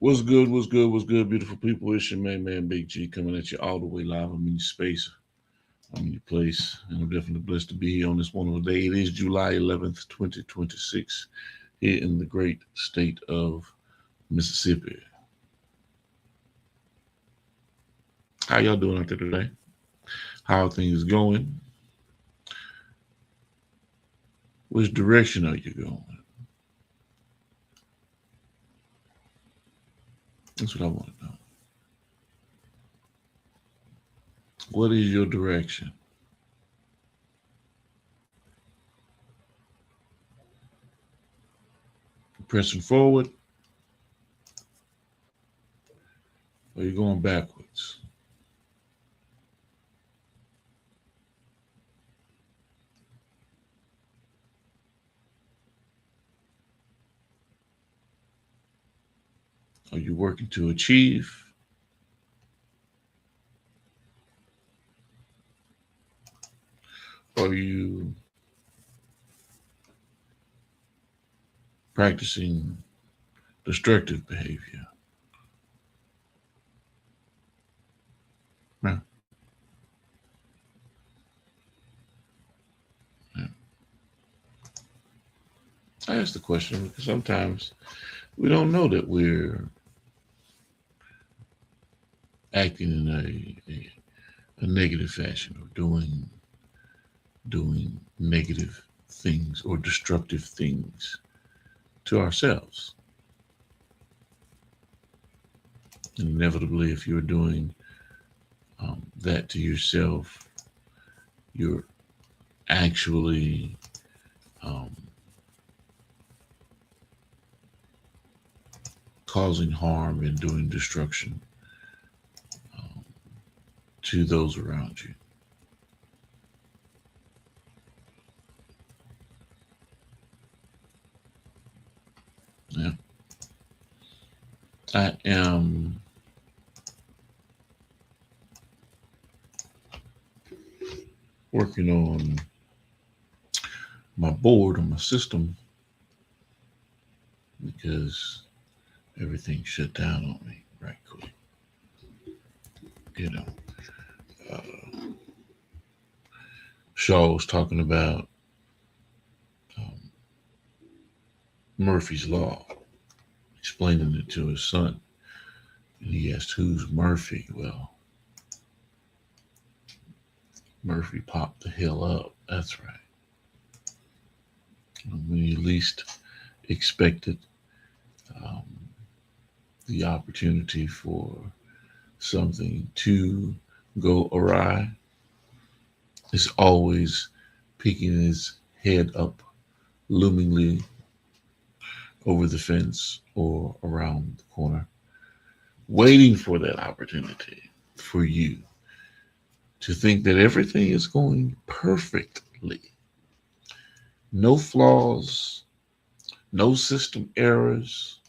What's good? What's good? What's good, beautiful people? It's your main man, Big G, coming at you all the way live. I'm in your space. I'm in your place. And I'm definitely blessed to be here on this wonderful day. It is July 11th, 2026, here in the great state of Mississippi. How y'all doing out there today? How are things going? Which direction are you going? That's what I want to know. What is your direction? Pressing forward, or you going backwards? Are you working to achieve? Or are you practicing destructive behavior? Yeah. Yeah. I ask the question because sometimes we don't know that we're acting in a negative fashion or doing negative things or destructive things to ourselves. And inevitably, if you're doing that to yourself, you're actually um, causing harm and doing destruction um, to those around you. Yeah. I am working on my board on my system because everything shut down on me right quick. You know, uh, Shaw was talking about um, Murphy's Law, explaining it to his son. And he asked, "Who's Murphy?" Well, Murphy popped the hell up. That's right. When you least expected um, the opportunity for something to go awry, is always peeking his head up loomingly over the fence or around the corner, waiting for that opportunity for you to think that everything is going perfectly. No flaws, no system errors,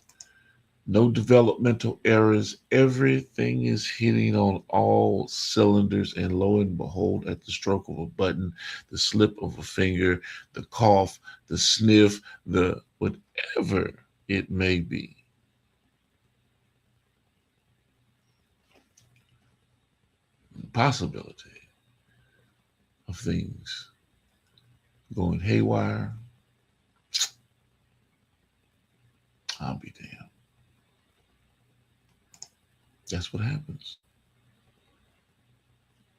no developmental errors. Everything is hitting on all cylinders, and lo and behold, at the stroke of a button, the slip of a finger, the cough, the sniff, the whatever it may be, possibility of things going haywire, I'll be damned. That's what happens.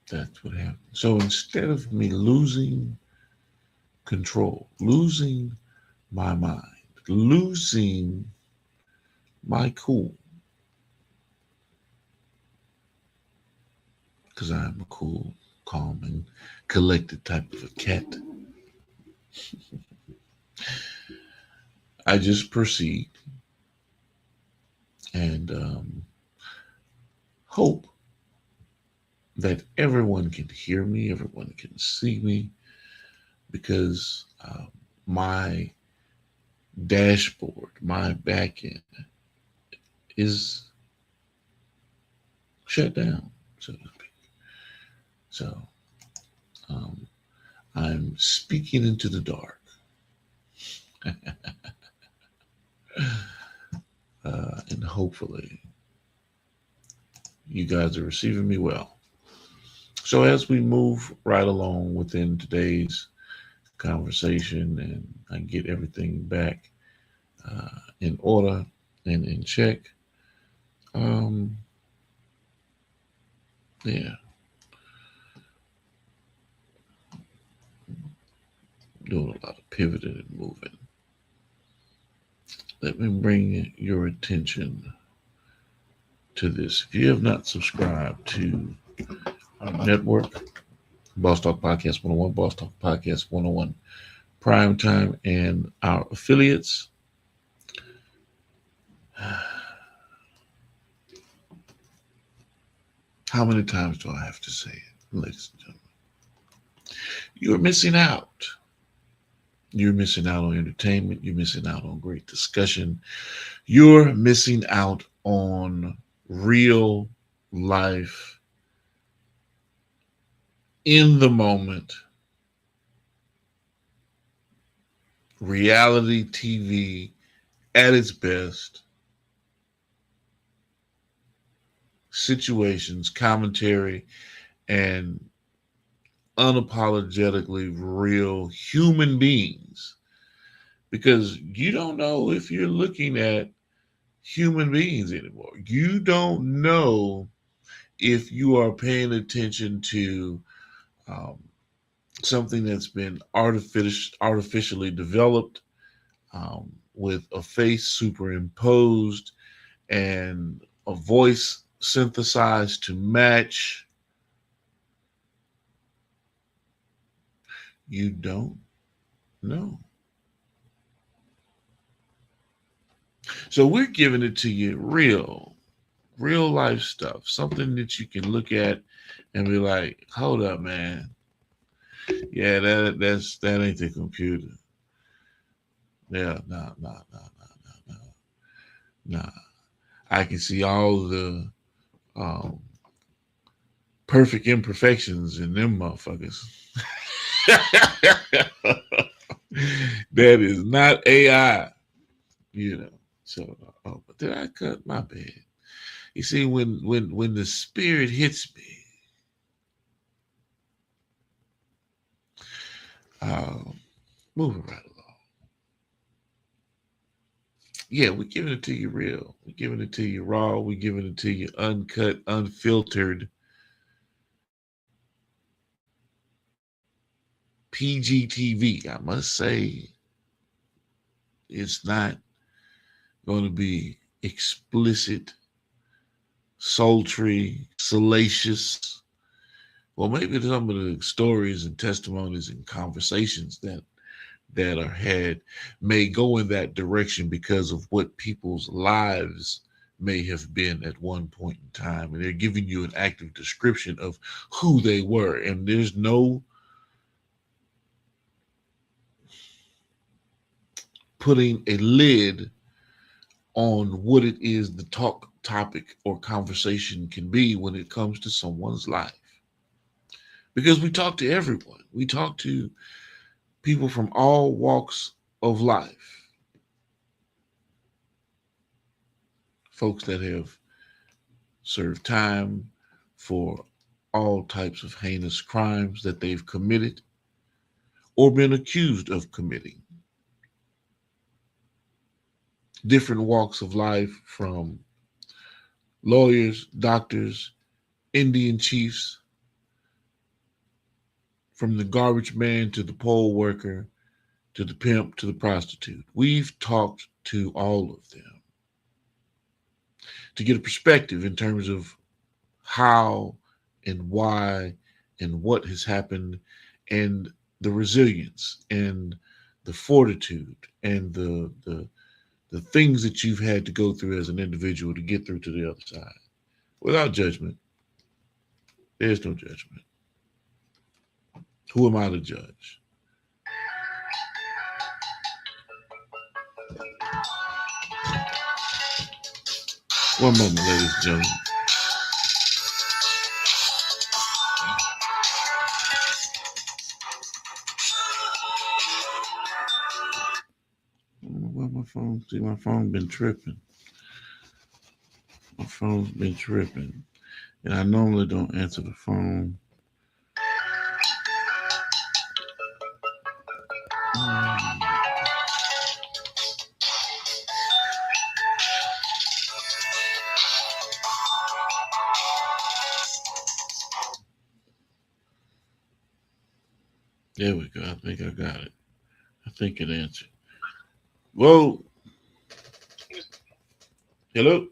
That's what happens. So instead of me losing control, losing my mind, losing my cool, because I'm a cool, calm, and collected type of a cat, I just proceed and hope that everyone can hear me, everyone can see me, because my dashboard, my back end is shut down, so to speak. So um, I'm speaking into the dark. and hopefully you guys are receiving me well. So as we move right along within today's conversation and I get everything back in order and in check, um, yeah, doing a lot of pivoting and moving. Let me bring your attention to this. If you have not subscribed to our network, Boss Talk Podcast 101, Boss Talk Podcast 101 Prime Time, and our affiliates, how many times do I have to say it, ladies and gentlemen? You're missing out. You're missing out on entertainment. You're missing out on great discussion. You're missing out on real life, in the moment, reality TV at its best, situations, commentary, and unapologetically real human beings. Because you don't know if you're looking at human beings anymore. You don't know if you are paying attention to um, something that's been artificially developed with a face superimposed and a voice synthesized to match. You don't know. So we're giving it to you real life stuff, something that you can look at and be like, hold up, man. Yeah, that ain't the computer. Yeah, no. I can see all the um, perfect imperfections in them motherfuckers. That is not AI, you know. So, but did I cut my bad? You see, when the spirit hits me, uh, moving right along. Yeah, we're giving it to you real. We're giving it to you raw. We're giving it to you uncut, unfiltered, PGTV. I must say, it's not going to be explicit, sultry, salacious. Well, maybe some of the stories and testimonies and conversations that are had may go in that direction because of what people's lives may have been at one point in time, and they're giving you an active description of who they were, and there's no putting a lid on what it is the talk topic or conversation can be when it comes to someone's life, because we talk to everyone. We talk to people from all walks of life, folks that have served time for all types of heinous crimes that they've committed or been accused of committing. Different walks of life, from lawyers, doctors, Indian chiefs, from the garbage man to the poll worker to the pimp to the prostitute. We've talked to all of them to get a perspective in terms of how and why and what has happened, and the resilience and the fortitude and the things that you've had to go through as an individual to get through to the other side. Without judgment, there's no judgment. Who am I to judge? One moment, ladies and gentlemen. Where my phone? See, my phone been tripping. My phone's been tripping, and I normally don't answer the phone. There we go. I think I got it. I think it answered. Whoa. Hello?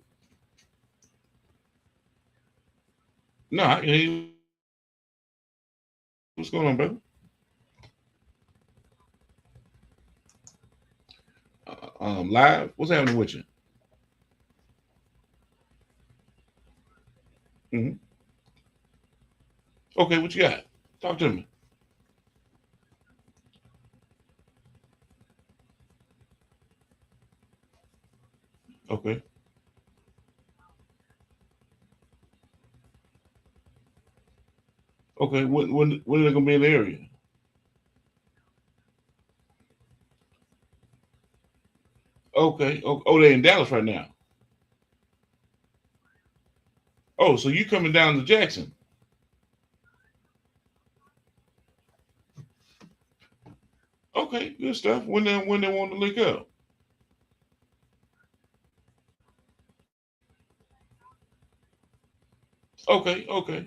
No, I can hear you. What's going on, brother? Live? What's happening with you? Hmm. Okay, what you got? Talk to me. Okay. Okay. When are they gonna be in the area? Okay. Oh, they're in Dallas right now. Oh, so you coming down to Jackson? Okay, good stuff. When they want to link up? Okay. Okay.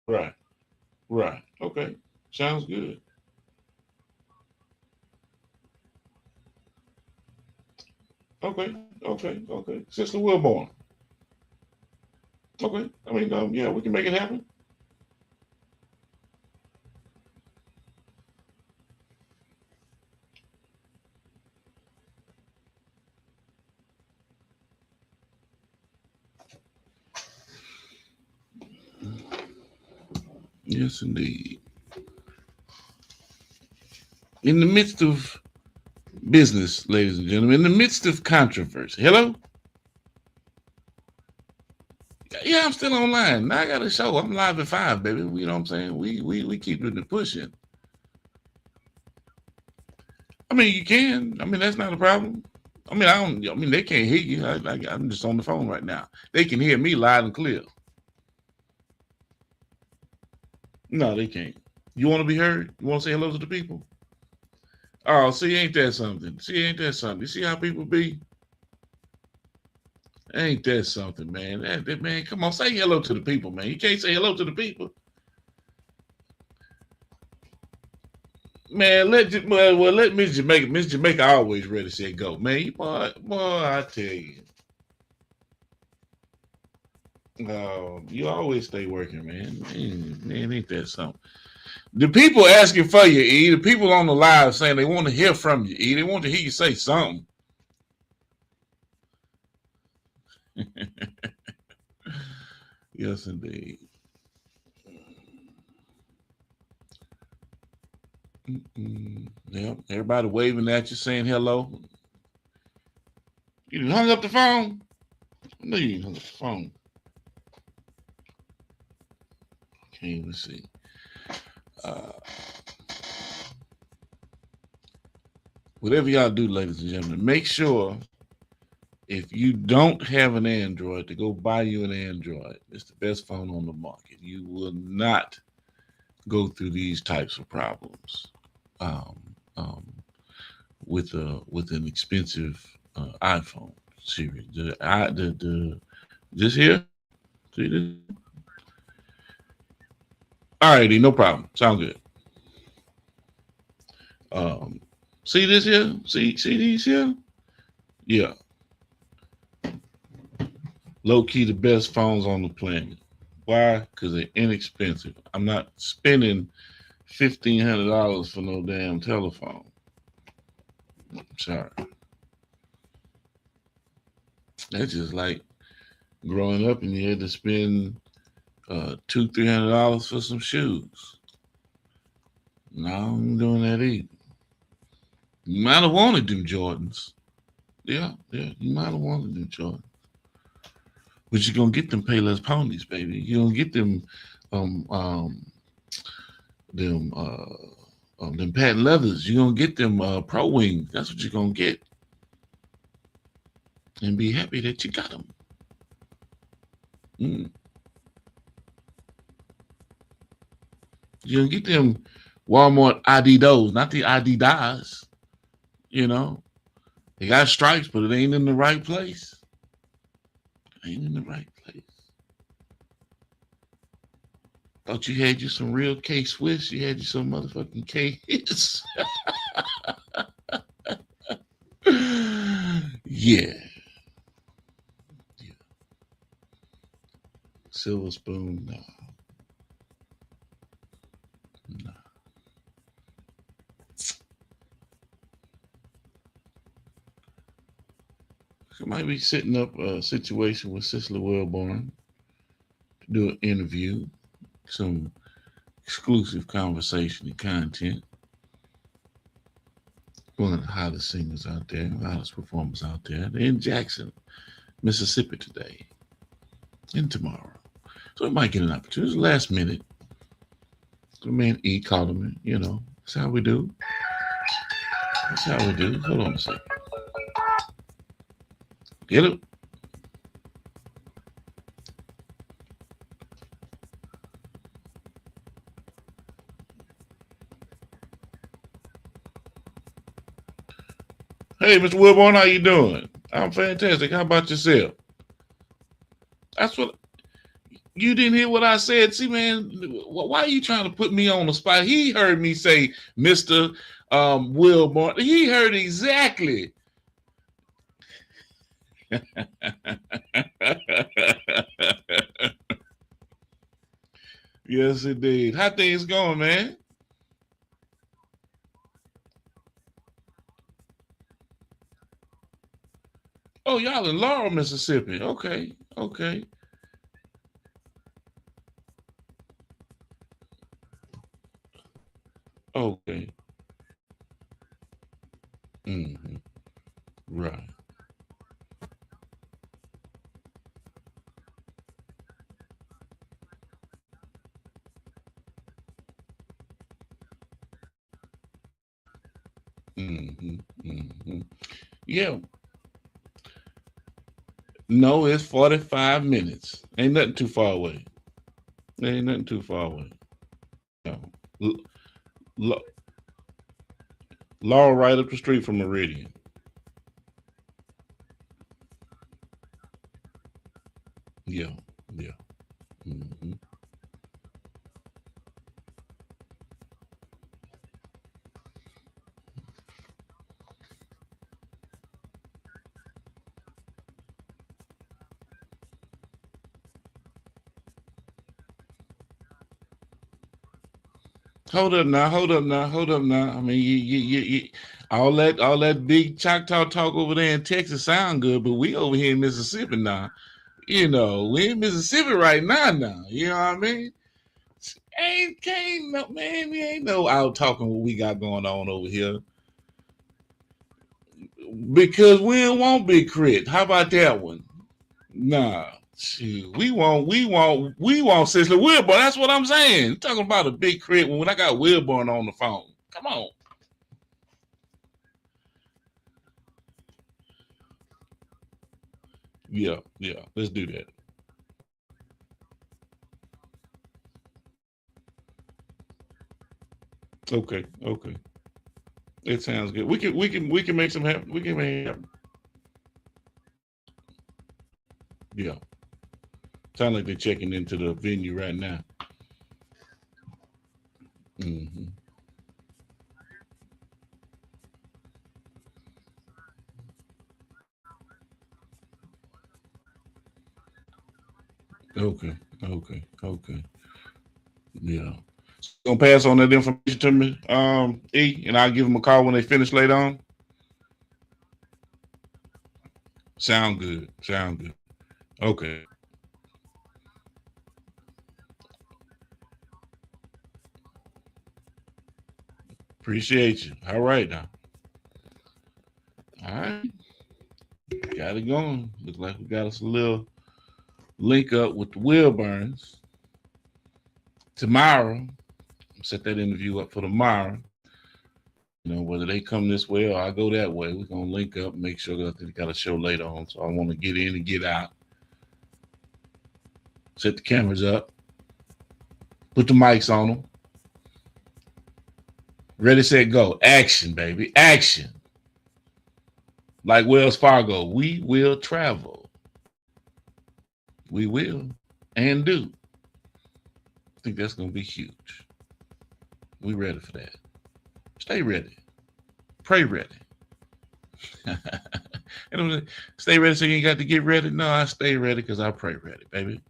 Right. Right. Okay. Sounds good. Okay. Okay. Okay. Sister Wilborn. Okay. I mean, yeah, we can make it happen. Yes, indeed. In the midst of business, ladies and gentlemen, in the midst of controversy. Hello? Yeah, I'm still online. I got a show. I'm live at 5, baby. You know what I'm saying? We keep doing the pushing. I mean, you can. I mean, that's not a problem. I mean, I don't. I mean, they can't hear you. I'm just on the phone right now. They can hear me loud and clear. No, they can't. You want to be heard? You want to say hello to the people? Oh, see, ain't that something? See, ain't that something? You see how people be? Ain't that something, man? Man, come on, say hello to the people, man. You can't say hello to the people, man. Let Miss Jamaica. Miss Jamaica always ready to say go, man. Boy, I tell you, you always stay working, man. Man, ain't that something? The people asking for you, E. The people on the live saying they want to hear from you, E. They want to hear you say something. Yes, indeed. Yep. Everybody waving at you, saying hello. You hung up the phone? No, you didn't hung up the phone. Can't even see. Uh, Whatever y'all do, ladies and gentlemen, make sure if you don't have an Android to go buy you an Android. It's the best phone on the market. You will not go through these types of problems um, um, with an expensive iPhone series. The this here. See this? All righty, no problem. Sound good. Um, See this here? See these here? Yeah, low key the best phones on the planet. Why? Because they're inexpensive. I'm not spending $1,500 for no damn telephone. I'm sorry. That's just like growing up and you had to spend $200-300 for some shoes. No, I'm doing that either. You might have wanted them Jordans. Yeah, yeah, you might have wanted them Jordans. But you're gonna get them Payless ponies, baby. You're gonna get them um um them them patent leathers. You're gonna get them pro wings. That's what you're gonna get, and be happy that you got them. Mm. You're gonna get them Walmart Adidas, not the Adidas. You know, they got stripes, but it ain't in the right place. Ain't in the right place. Thought you had you some real K Swiss. You had you some motherfucking K hits. Yeah. Yeah. Silver spoon, no. No. You might be setting up a situation with Cicely Wellborn to do an interview, some exclusive conversation and content. One of the hottest singers out there, hottest performers out there. They're in Jackson, Mississippi today and tomorrow. So we might get an opportunity. It's last minute. The man E called me, you know. That's how we do. That's how we do. Hold on a second. Get it? Hey, Mr. Wilborn, how you doing? I'm fantastic. How about yourself? That's what you didn't hear what I said. See, man, why are you trying to put me on the spot? He heard me say, Mr. Wilborn. He heard exactly. Yes, indeed. How things going, man? Oh, y'all in Laurel, Mississippi. Okay, okay, okay. Hmm. Right. Hmm. Hmm. Yeah. No, it's 45 minutes. Ain't nothing too far away. Ain't nothing too far away. No. L- L- Laurel right up the street from Meridian. Yeah. Yeah. Hmm. Hold up now, hold up now, hold up now. I mean, all that big Choctaw talk over there in Texas sound good, but we over here in Mississippi now. You know, we in Mississippi right now. Now, you know what I mean? Ain't no man, we ain't no out talking what we got going on over here because we don't want big crit. How about that one? Nah. Shoot, we want Cicely Wilburn. That's what I'm saying. Talking about a big crit when I got Wilburn on the phone. Come on. Yeah, yeah. Let's do that. Okay, okay. It sounds good. We can make some happen. We can make it happen. Yeah. Sound like they're checking into the venue right now. Hmm. Okay, okay, okay. Yeah. Gonna pass on that information to me, E, and I'll give them a call when they finish later on. Sound good. Sound good. Okay. Appreciate you. All right now. All right. Got it going. Looks like we got us a little link up with the Wilburns tomorrow. Set that interview up for tomorrow. You know, whether they come this way or I go that way, we're gonna link up and make sure that they got a show later on. So I want to get in and get out. Set the cameras up. Put the mics on them. Ready, set, go. Action, baby. Action. Like Wells Fargo, we will travel. We will and do. I think that's going to be huge. We ready for that. Stay ready. Pray ready. And stay ready so you ain't got to get ready. No, I stay ready because I pray ready, baby.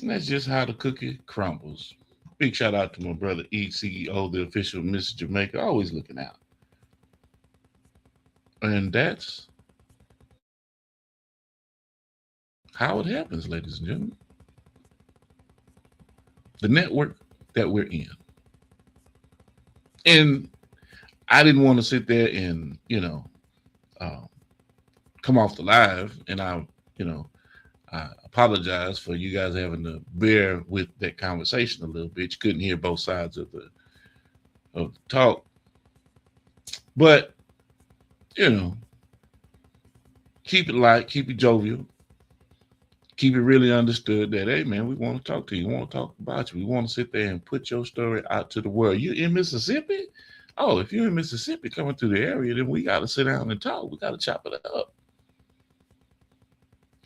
And that's just how the cookie crumbles. Big shout out to my brother E, CEO, the official Mr. Jamaica, always looking out. And that's how it happens, ladies and gentlemen. The network that we're in. And I didn't want to sit there and, come off the live. And I apologize for you guys having to bear with that conversation a little bit. You couldn't hear both sides of the talk. But, keep it light, keep it jovial. Keep it really understood that, hey, man, we want to talk to you. We want to talk about you. We want to sit there and put your story out to the world. You in Mississippi? Oh, if you're in Mississippi coming through the area, then we got to sit down and talk. We got to chop it up.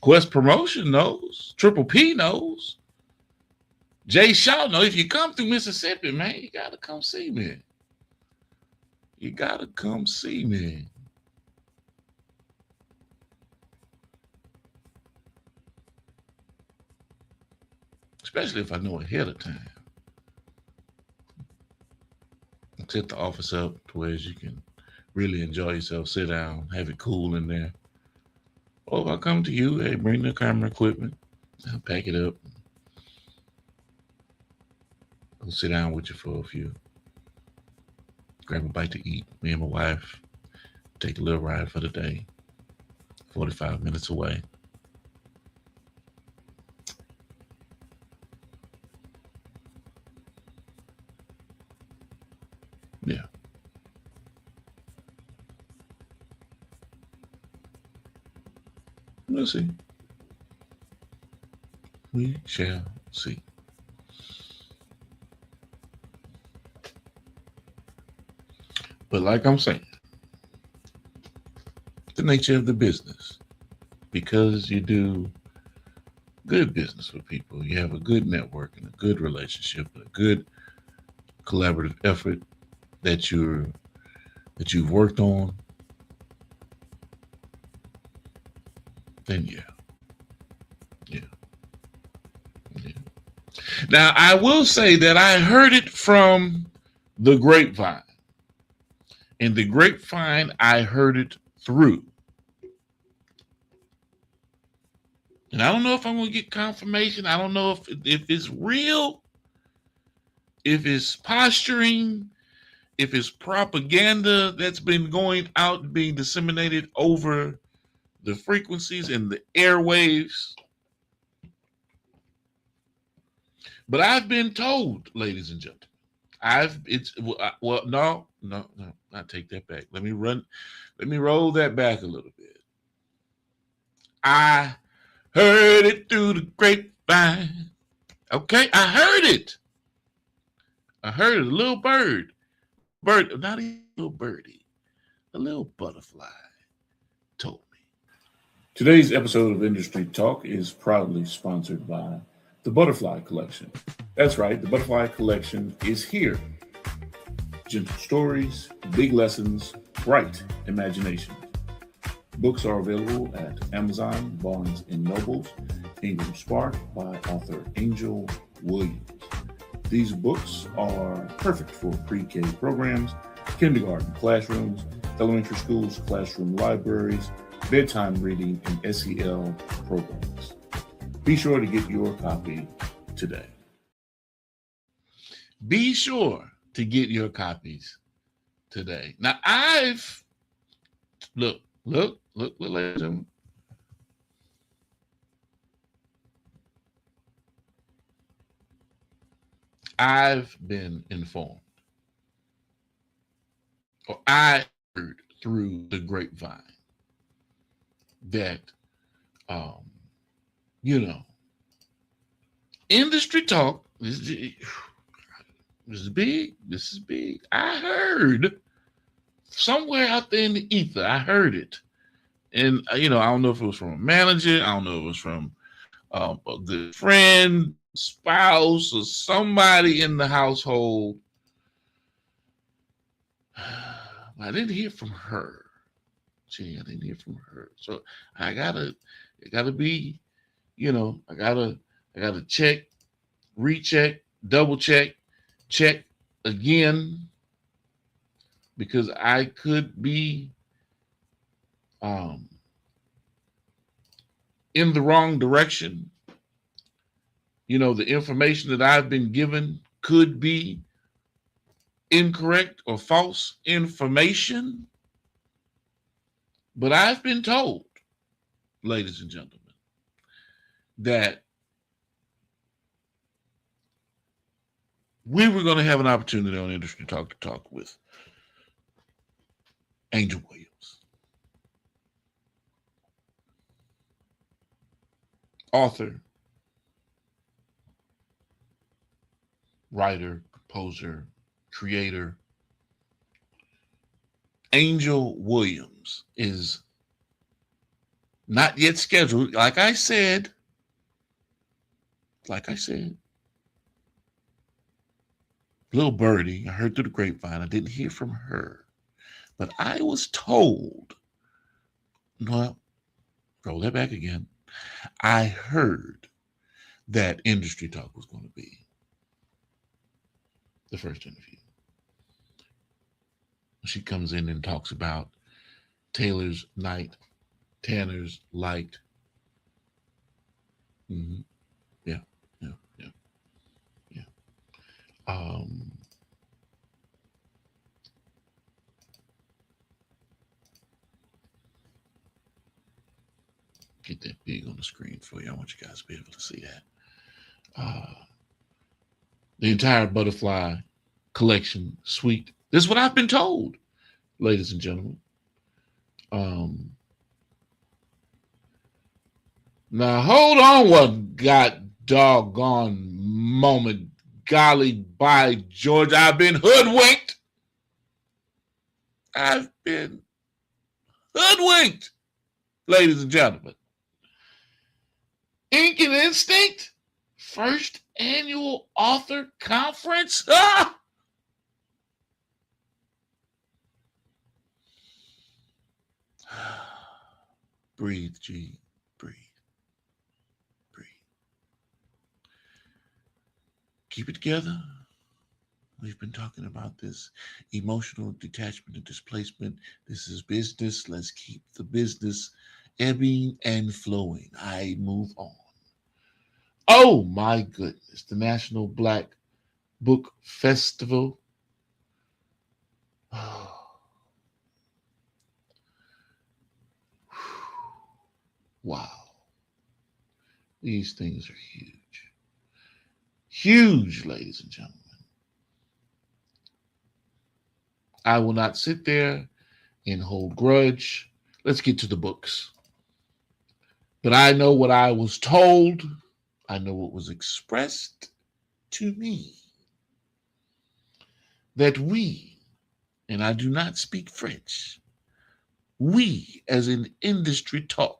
Quest Promotion knows. Triple P knows. Jay Shaw knows. If you come through Mississippi, man, you got to come see me. You got to come see me. Especially if I know ahead of time. Set the office up to where you can really enjoy yourself, sit down, have it cool in there. Or if I come to you, hey, bring the camera equipment, I'll pack it up. I'll sit down with you for a few. Grab a bite to eat. Me and my wife take a little ride for the day. 45 minutes away. Yeah. We'll see. We shall see. But like I'm saying, the nature of the business, because you do good business with people, you have a good network and a good relationship, and a good collaborative effort that you've worked on, then yeah. Now I will say that I heard it from the grapevine. And the grapevine I heard it through. And I don't know if I'm gonna get confirmation. I don't know if it's real, if it's posturing, if it's propaganda that's been going out, being disseminated over the frequencies and the airwaves. But I've been told, ladies and gentlemen, no, I take that back. Let me roll that back a little bit. I heard it through the grapevine. Okay, I heard it. I heard it. A little bird, not a little birdie, a little butterfly told me. Today's episode of Industry Talk is proudly sponsored by the Butterfly Collection. That's right, the Butterfly Collection is here. Gentle stories, big lessons, bright imagination. Books are available at Amazon, Barnes & Nobles, Ingram Spark by author Angel Williams. These books are perfect for pre-K programs, kindergarten classrooms, elementary schools, classroom libraries, bedtime reading, and SEL programs. Be sure to get your copy today. Be sure to get your copies today. Now, look, ladies and gentlemen. I've been informed I heard through the grapevine that, um, you know, industry talk. This is big. This is big. I heard somewhere out there in the ether. I heard it, and I don't know if it was from a manager. I don't know if it was from a good friend, spouse, or somebody in the household. I didn't hear from her. Gee, I didn't hear from her. So it gotta be, I gotta check, recheck, double check, check again, because I could be um, in the wrong direction. The information that I've been given could be incorrect or false information. But I've been told, ladies and gentlemen, that we were going to have an opportunity on Industry Talk to talk with Angel Williams, author, writer, composer, creator. Angel Williams is not yet scheduled. Like I said, little birdie, I heard through the grapevine. I didn't hear from her, but I was told, well, roll that back again. I heard that Industry Talk was going to be the first interview. She comes in and talks about Taylor's night, Tanner's light. Mm-hmm. Yeah. Get that big on the screen for you. I want you guys to be able to see that. The entire Butterfly collection suite. This is what I've been told, ladies and gentlemen. Now hold on one god doggone moment. Golly, by George, I've been hoodwinked. I've been hoodwinked, ladies and gentlemen. Ink and Instinct, first annual author conference. Breathe, G. Breathe. Keep it together. We've been talking about this emotional detachment and displacement. This is business. Let's keep the business ebbing and flowing. I move on. Oh my goodness. The National Black Book Festival. Wow. These things are huge. Huge, ladies and gentlemen. I will not sit there and hold grudge. Let's get to the books. But I know what I was told. I know what was expressed to me. That we, and I do not speak French, we as in industry talk,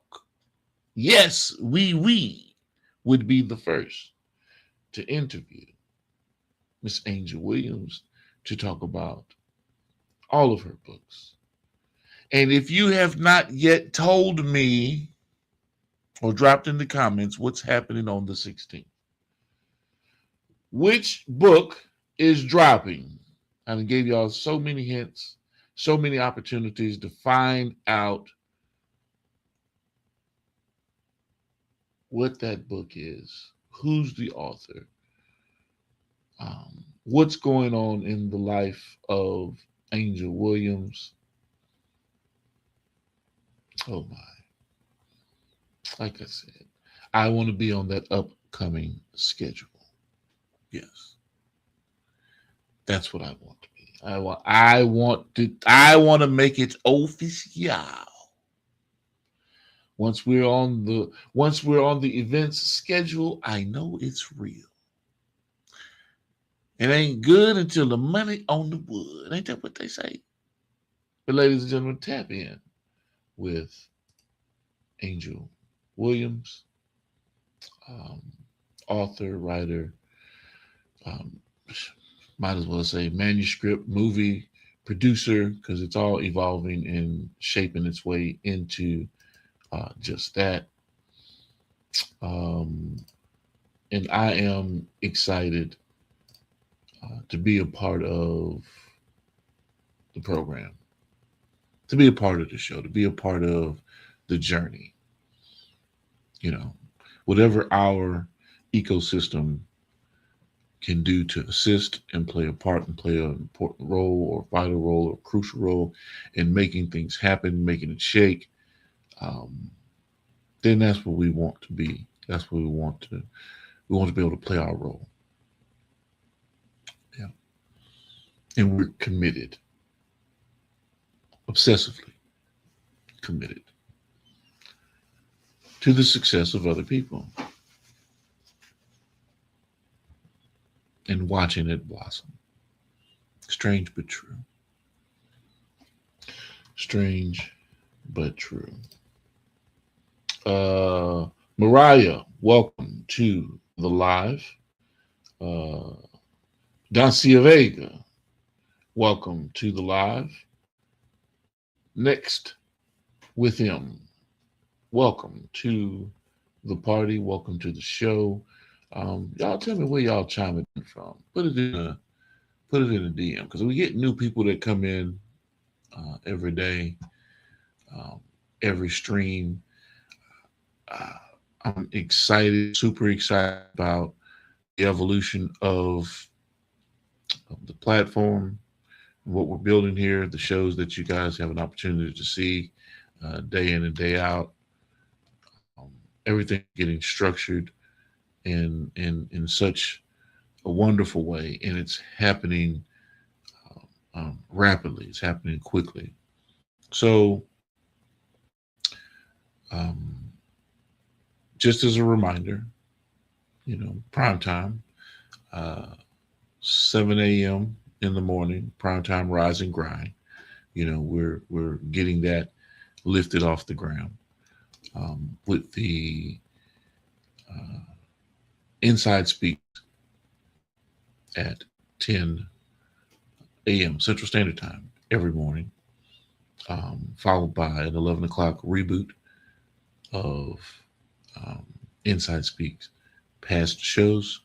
yes, we would be the first to interview Miss Angel Williams to talk about all of her books. And if you have not yet told me or dropped in the comments what's happening on the 16th, which book is dropping, I gave y'all so many hints, so many opportunities to find out what that book is, who's the author, what's going on in the life of Angel Williams. Oh my. Like I said, I want to be on that upcoming schedule. Yes. That's what I want to be. I want to make it official. Once we're on the events schedule, I know it's real. It ain't good until the money on the wood. Ain't that what they say? But ladies and gentlemen, tap in with Angel Williams, um, author, writer, um, might as well say manuscript, movie, producer, because it's all evolving and shaping its way into just that. Um, and I am excited to be a part of the program, to be a part of the show, to be a part of the journey. You know, whatever our ecosystem can do to assist and play a part and play an important role or vital role or crucial role in making things happen, making it shake, um, then that's what we want to be. That's what we want to. We want to be able to play our role. Yeah, and we're committed, obsessively committed to the success of other people and watching it blossom. Strange but true. Strange but true. Mariah, welcome to the live. Uh, Dacia Vega, welcome to the live. Next with him, welcome to the party. Welcome to the show. Y'all tell me where y'all chiming in from. Put it in a DM because we get new people that come in every day, um, every stream. Uh, I'm excited, super excited about the evolution of the platform, what we're building here, the shows that you guys have an opportunity to see day in and day out. Um, Everything getting structured in such a wonderful way, and it's happening rapidly. It's happening quickly. So, um, just as a reminder, prime time, uh, 7 a.m. in the morning, prime time rise and grind. We're getting that lifted off the ground with the uh, inside speak at 10 a.m. Central Standard Time every morning, followed by an 11 o'clock reboot of um, Inside Speaks past shows.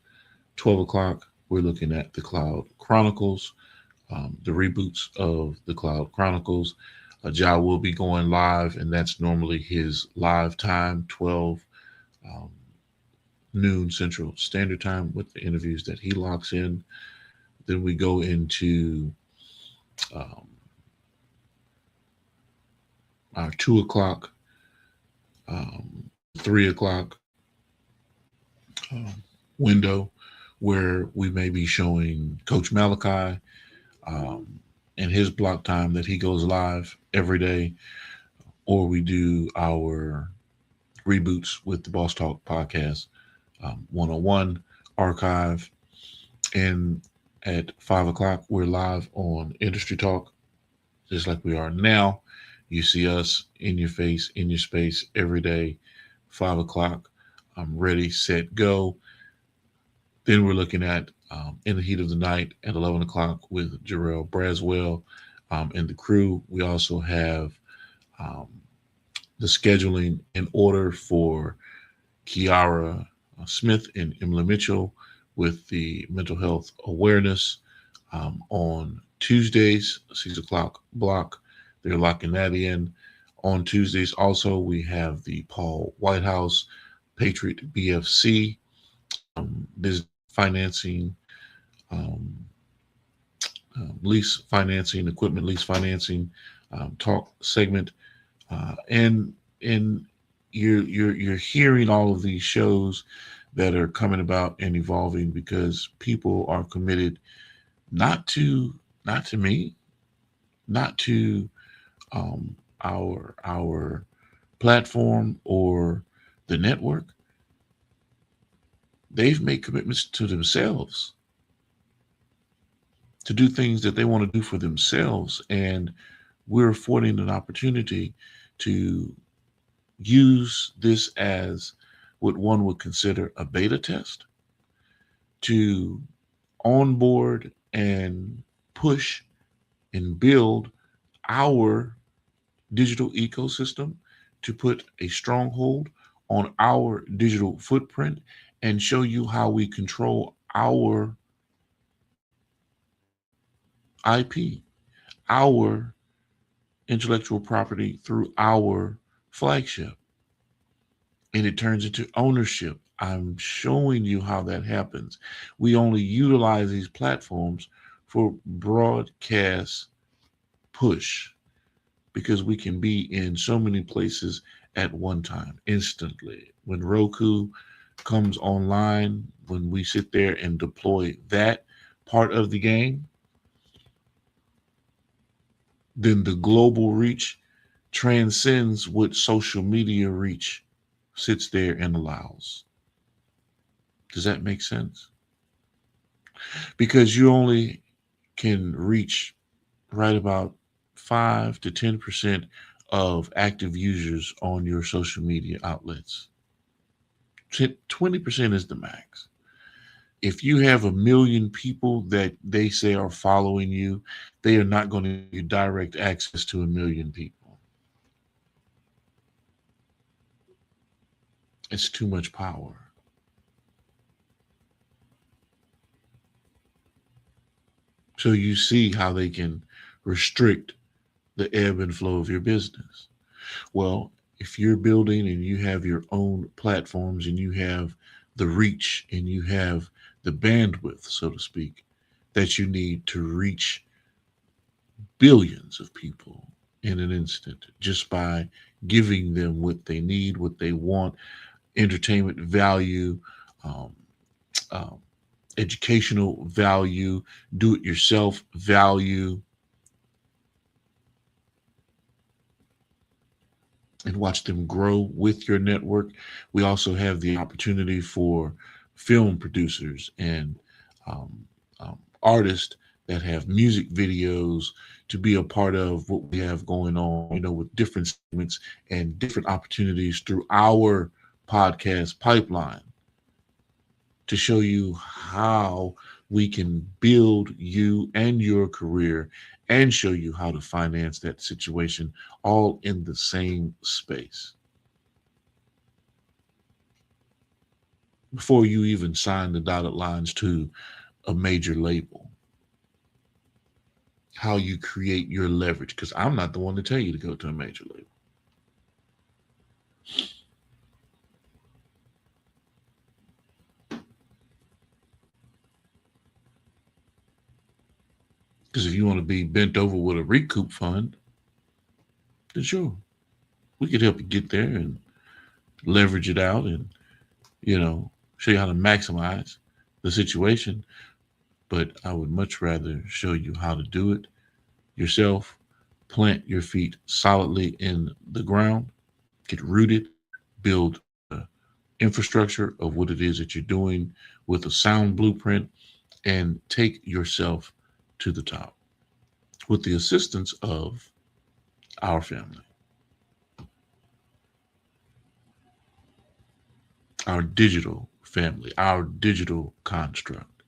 12 o'clock, we're looking at the Cloud Chronicles, the reboots of the Cloud Chronicles. Ja will be going live, and that's normally his live time, 12 um, noon Central Standard Time, with the interviews that he locks in. Then we go into um, our 2 o'clock, 3 o'clock um, window where we may be showing Coach Malachi um, and his block time that he goes live every day, or we do our reboots with the Boss Talk podcast 101 archive. And at 5 o'clock, we're live on Industry Talk, just like we are now. You see us in your face, in your space every day, 5 o'clock. I'm ready, set, go. Then we're looking at In the Heat of the Night at 11 o'clock with Jarrell Braswell and the crew. We also have um, the scheduling in order for Kiara Smith and Emily Mitchell with the mental health awareness on Tuesdays, 6 o'clock block. They're locking that in. On Tuesdays, also, we have the Paul Whitehouse Patriot BFC business financing, um, lease financing, equipment lease financing talk segment, and you're hearing all of these shows that are coming about and evolving because people are committed not to not to me, not to our platform or the network. They've made commitments to themselves to do things that they want to do for themselves, and we're affording an opportunity to use this as what one would consider a beta test to onboard and push and build our digital ecosystem, to put a stronghold on our digital footprint and show you how we control our IP, our intellectual property through our flagship. And it turns into ownership. I'm showing you how that happens. We only utilize these platforms for broadcast push because we can be in so many places at one time instantly. When Roku comes online, when we sit there and deploy that part of the game, then the global reach transcends what social media reach sits there and allows. Does that make sense? Because you only can reach right about 5 to 10% of active users on your social media outlets. 20% is the max. If you have 1 million people that they say are following you, they are not going to give you direct access to 1 million people. It's too much power. So you see how they can restrict the ebb and flow of your business. Well, if you're building and you have your own platforms and you have the reach and you have the bandwidth, so to speak, that you need to reach billions of people in an instant just by giving them what they need, what they want, entertainment value, um, um, educational value, do it yourself value, and watch them grow with your network. We also have the opportunity for film producers and artists that have music videos to be a part of what we have going on, with different segments and different opportunities through our podcast pipeline to show you how we can build you and your career and show you how to finance that situation all in the same space before you even sign the dotted lines to a major label. How you create your leverage, because I'm not the one to tell you to go to a major label. Because if you want to be bent over with a recoup fund, then sure, we could help you get there and leverage it out and, show you how to maximize the situation. But I would much rather show you how to do it yourself, plant your feet solidly in the ground, get rooted, build infrastructure of what it is that you're doing with a sound blueprint, and take yourself to the top with the assistance of our family, our digital family, our digital construct.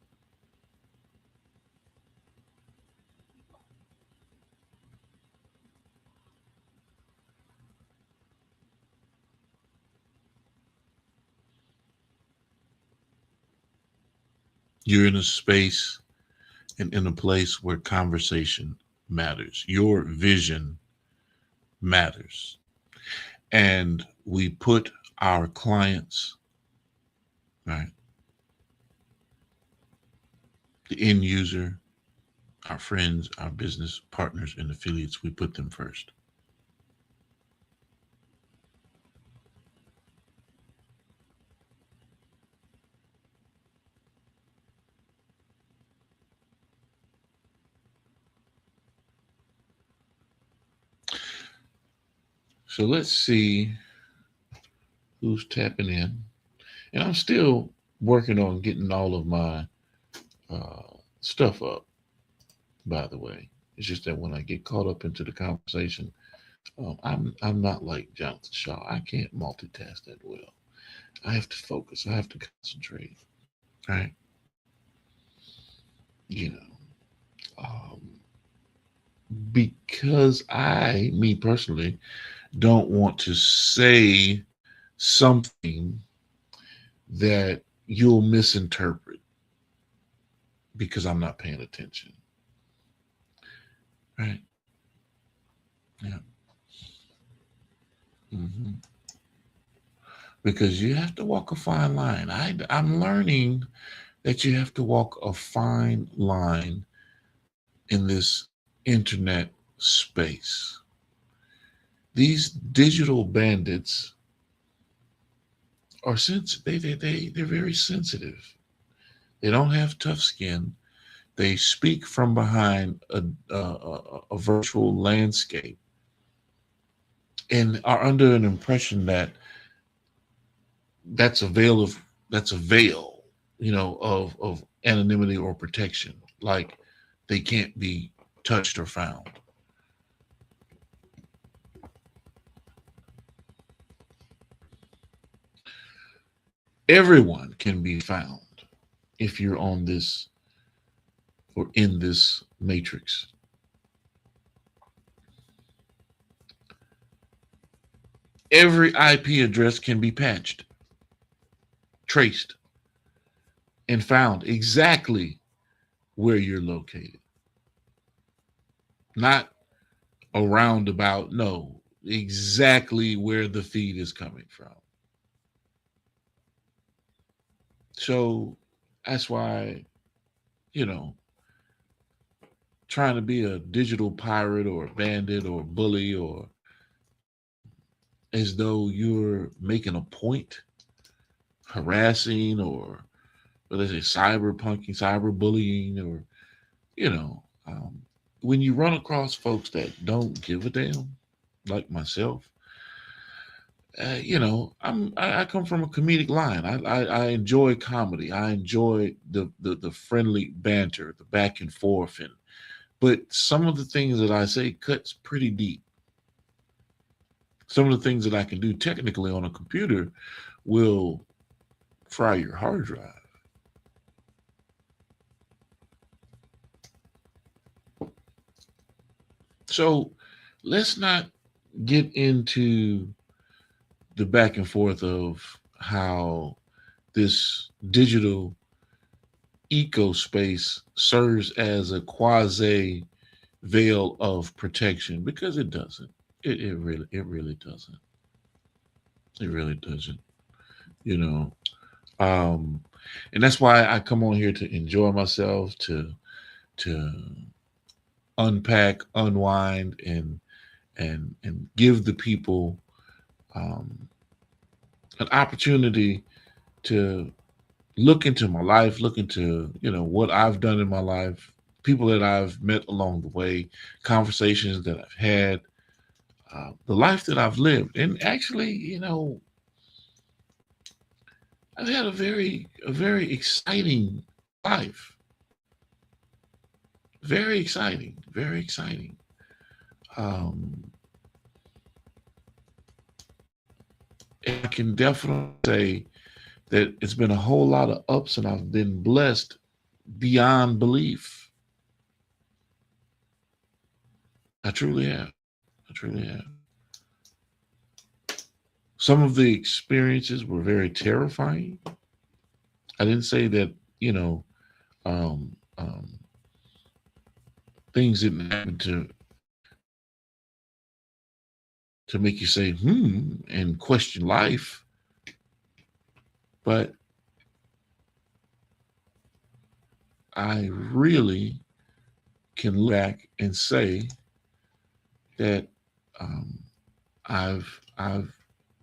You're in a space and in a place where conversation matters. Your vision matters. And we put our clients, right, the end user, our friends, our business partners, and affiliates, we put them first. So let's see who's tapping in. And I'm still working on getting all of my stuff up, by the way. It's just that when I get caught up into the conversation, I'm not like Jonathan Shaw. I can't multitask that well. I have to focus. I have to concentrate. Right? You know, because me personally, don't want to say something that you'll misinterpret because I'm not paying attention. Right? Yeah. hmm Because you have to walk a fine line. I'm learning that you have to walk a fine line in this internet space. These digital bandits are they're very sensitive. They don't have tough skin. They speak from behind a virtual landscape and are under an impression that that's a veil of that's a veil, of anonymity or protection. Like they can't be touched or found. Everyone can be found if you're on this or in this matrix. Every IP address can be patched, traced, and found exactly where you're located. Not a roundabout, no, exactly where the feed is coming from. So that's why, you know, trying to be a digital pirate or a bandit or a bully or as though you're making a point, harassing or what is it, cyber punking, cyber bullying, or you know, when you run across folks that don't give a damn, like myself, I come from a comedic line. I enjoy comedy. I enjoy the friendly banter, the back and forth, but some of the things that I say cuts pretty deep. Some of the things that I can do technically on a computer will fry your hard drive. So let's not get into the back and forth of how this digital eco space serves as a quasi veil of protection because it doesn't. It really doesn't. It really doesn't. You know, um, and that's why I come on here to enjoy myself, to unpack, unwind, and give the people um, an opportunity to look into my life, look into what I've done in my life, people that I've met along the way, conversations that I've had, the life that I've lived, and actually, I've had a very exciting life, very exciting, very exciting. Um, and I can definitely say that it's been a whole lot of ups, and I've been blessed beyond belief. I truly have. I truly have. Some of the experiences were very terrifying. I didn't say that, um, um, things didn't happen to make you say, and question life. But I really can look back and say that um, I've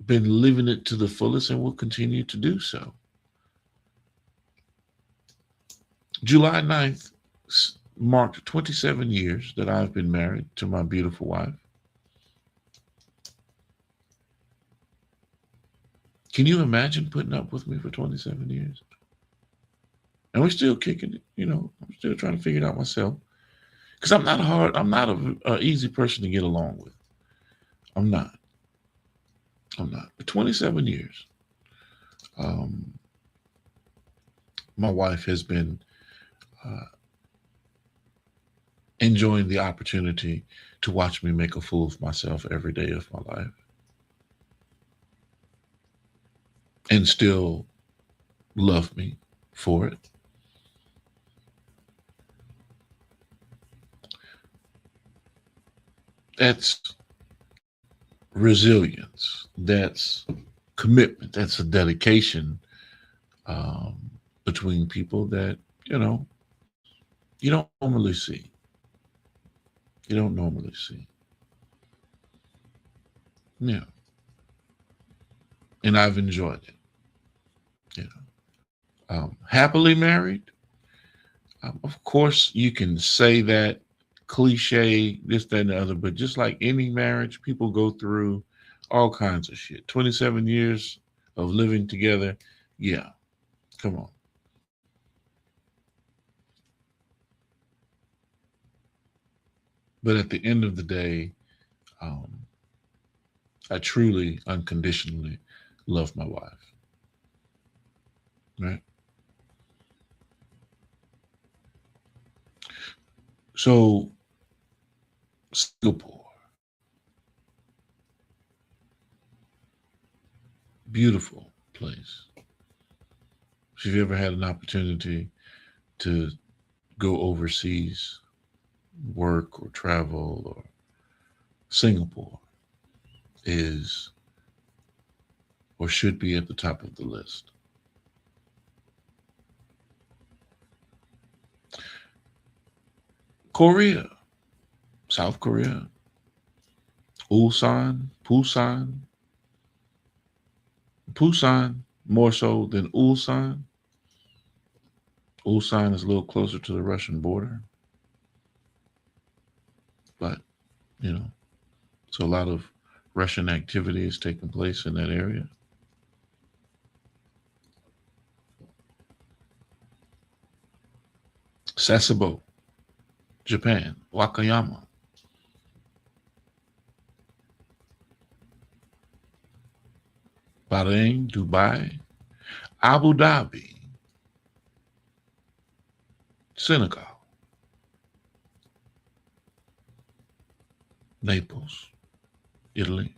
been living it to the fullest and will continue to do so. July 9th marked 27 years that I've been married to my beautiful wife. Can you imagine putting up with me for 27 years? And we're still kicking it, I'm still trying to figure it out myself. Because I'm not a easy person to get along with. I'm not. I'm not. For 27 years, um, my wife has been uh, enjoying the opportunity to watch me make a fool of myself every day of my life and still love me for it. That's resilience. That's commitment. That's a dedication um, between people that, you know, you don't normally see. You don't normally see. Yeah. And I've enjoyed it. You know, happily married. Of course, you can say that cliche, this, that, and the other, but just like any marriage, people go through all kinds of shit. 27 years of living together. Yeah, come on. But at the end of the day, um, I truly, unconditionally love my wife. Right. So, Singapore, beautiful place. If you've ever had an opportunity to go overseas, work or travel, or Singapore is or should be at the top of the list. Korea, South Korea, Ulsan, Busan more so than Ulsan. Ulsan is a little closer to the Russian border, but you know, so a lot of Russian activity is taking place in that area. Sasebo, Japan, Wakayama, Bahrain, Dubai, Abu Dhabi, Senegal, Naples, Italy,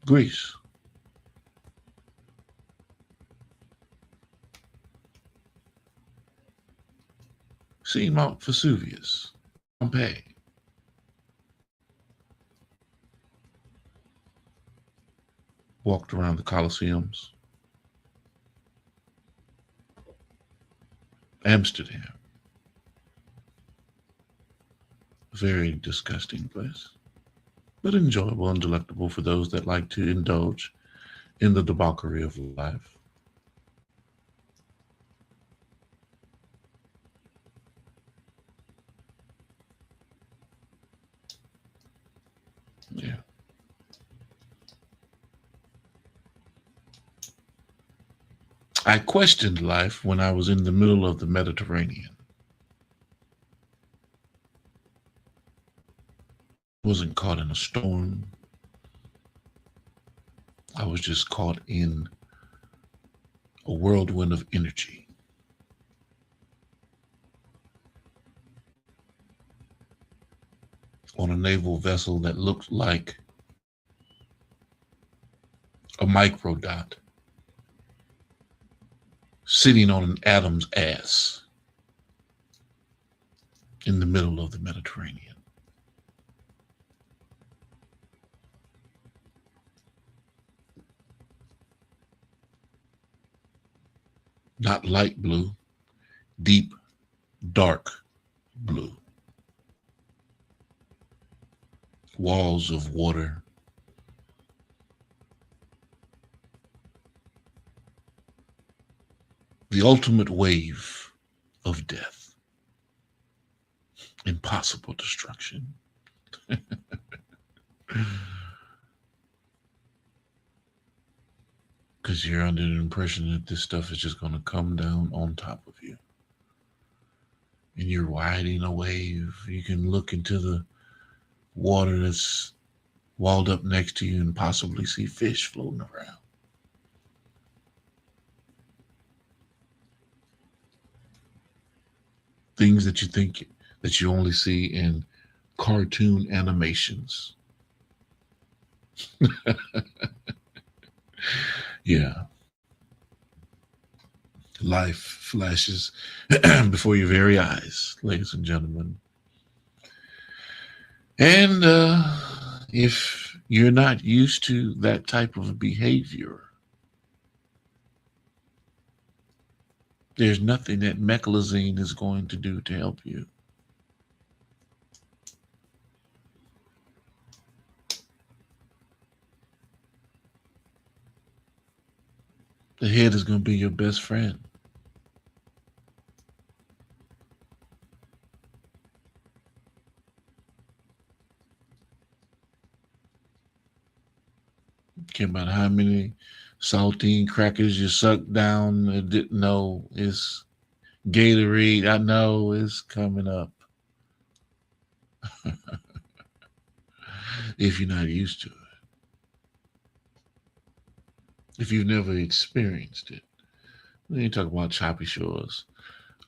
Greece, seen Mount Vesuvius, Pompeii, walked around the Colosseums, Amsterdam, very disgusting place, but enjoyable and delectable for those that like to indulge in the debauchery of life. Yeah. I questioned life when I was in the middle of the Mediterranean. Wasn't caught in a storm. I was just caught in a whirlwind of energy on a naval vessel that looked like a microdot sitting on an atom's ass in the middle of the Mediterranean. Not light blue, deep, dark blue. Walls of water, the ultimate wave of death, impossible destruction. because you're under the impression that this stuff is just going to come down on top of you. And you're riding a wave. You can look into the water that's walled up next to you and possibly see fish floating around. Things that you think that you only see in cartoon animations. Yeah, life flashes before your very eyes, ladies and gentlemen. And if you're not used to that type of behavior, there's nothing that meclizine is going to do to help you. The head is going to be your best friend. Care about how many saltine crackers you sucked down and didn't know it's Gatorade. I know it's coming up if you're not used to it. If you've never experienced it. We ain't talking about choppy shores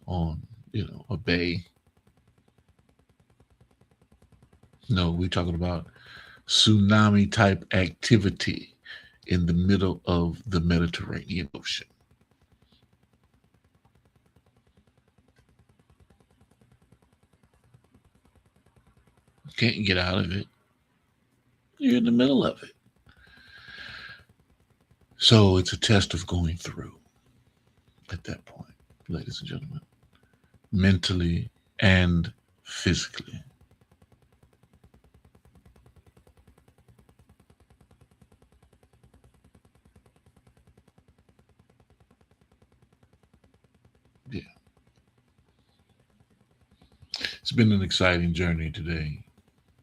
on, a bay. No, we're talking about tsunami type activity in the middle of the Mediterranean Ocean. Can't get out of it. You're in the middle of it. So it's a test of going through at that point, ladies and gentlemen, mentally and physically. Yeah. It's been an exciting journey today,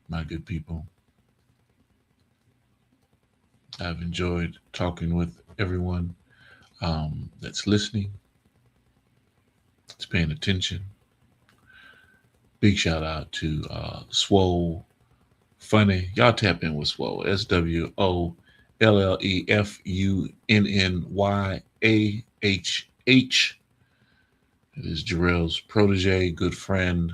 my good people. I've enjoyed talking with everyone that's listening, that's paying attention. Big shout out to Swole Funny. Y'all tap in with Swole. SWOLLEFUNNYAHH. It is Jarrell's protege, good friend.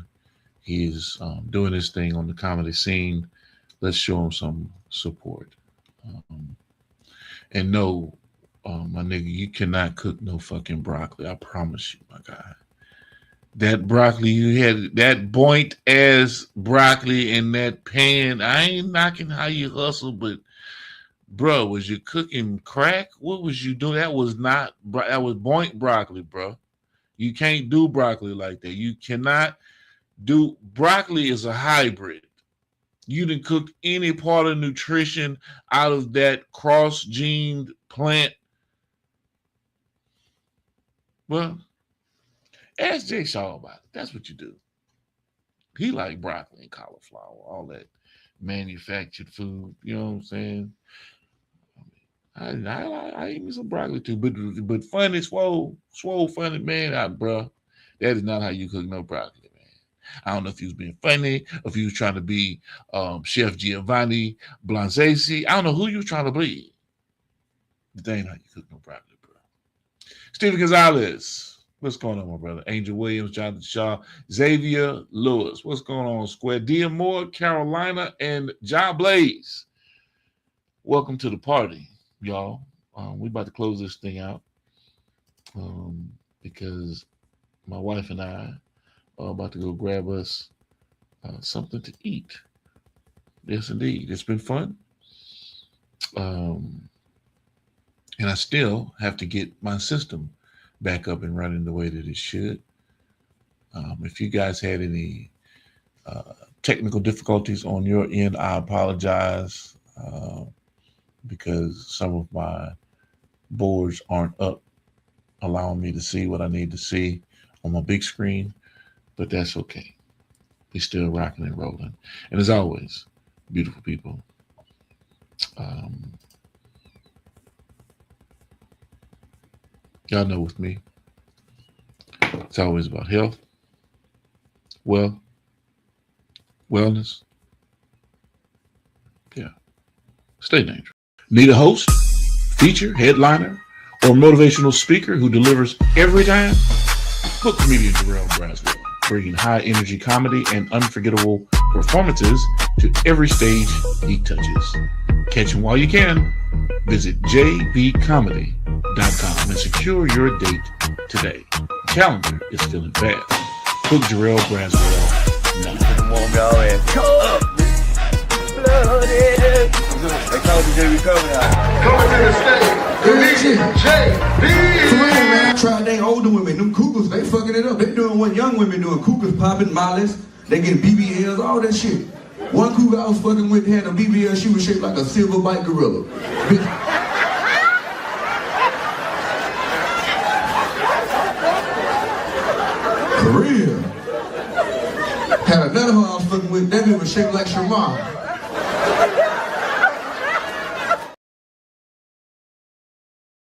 He is doing his thing on the comedy scene. Let's show him some support. Um, and no, my nigga, you cannot cook no fucking broccoli. I promise you, my guy. That broccoli you had, that point as broccoli in that pan. I ain't knocking how you hustle, but bro, was you cooking crack? What was you doing? That was not. That was point broccoli, bro. You can't do broccoli like that. You cannot do broccoli is a hybrid. You didn't cook any part of nutrition out of that cross-gened plant. Well, ask Jay Shaw about it. That's what you do. He like broccoli and cauliflower, all that manufactured food. You know what I'm saying? I eat me some broccoli too, but funny, swole, funny man, bro. That is not how you cook no broccoli, man. I don't know if he was being funny, or if he was trying to be Chef Giovanni Blanzesi. I don't know who you was trying to be. But that ain't how you cook no broccoli, bro. Steven Gonzalez, what's going on, my brother? Angel Williams, Jonathan Shaw, Xavier Lewis, what's going on, Square? Dia Moore, Carolina, and John Blaze. Welcome to the party, y'all. We about to close this thing out because my wife and I are about to go grab us something to eat. Yes, indeed. It's been fun. And I still have to get my system back up and running the way that it should. If you guys had any technical difficulties on your end, I apologize because some of my boards aren't up, allowing me to see what I need to see on my big screen, but that's okay. We're still rocking and rolling. And as always, beautiful people, Y'all know with me, it's always about health, wellness. Yeah, stay dangerous. Need a host, feature, headliner, or motivational speaker who delivers every time? Book comedian Jarrell Braswell, bringing high energy comedy and unforgettable performances to every stage he touches. Catch him while you can. Visit jbcomedy.com and secure your date today. Calendar is filling fast. Book Jarrell Braswell now. Won't go in. Come up, blooded. They call me JB Comedy. Coming to the stage, comedian JB. Man, I tried they older women, them cougars, they fucking it up. They doing what young women doing, cougars popping, mollies, they getting BBLs, all that shit. One cougar I was fucking with had a BBL, she was shaped like a silver bite gorilla. For real. Had another one I was fucking with, that bitch was shaped like Shamar.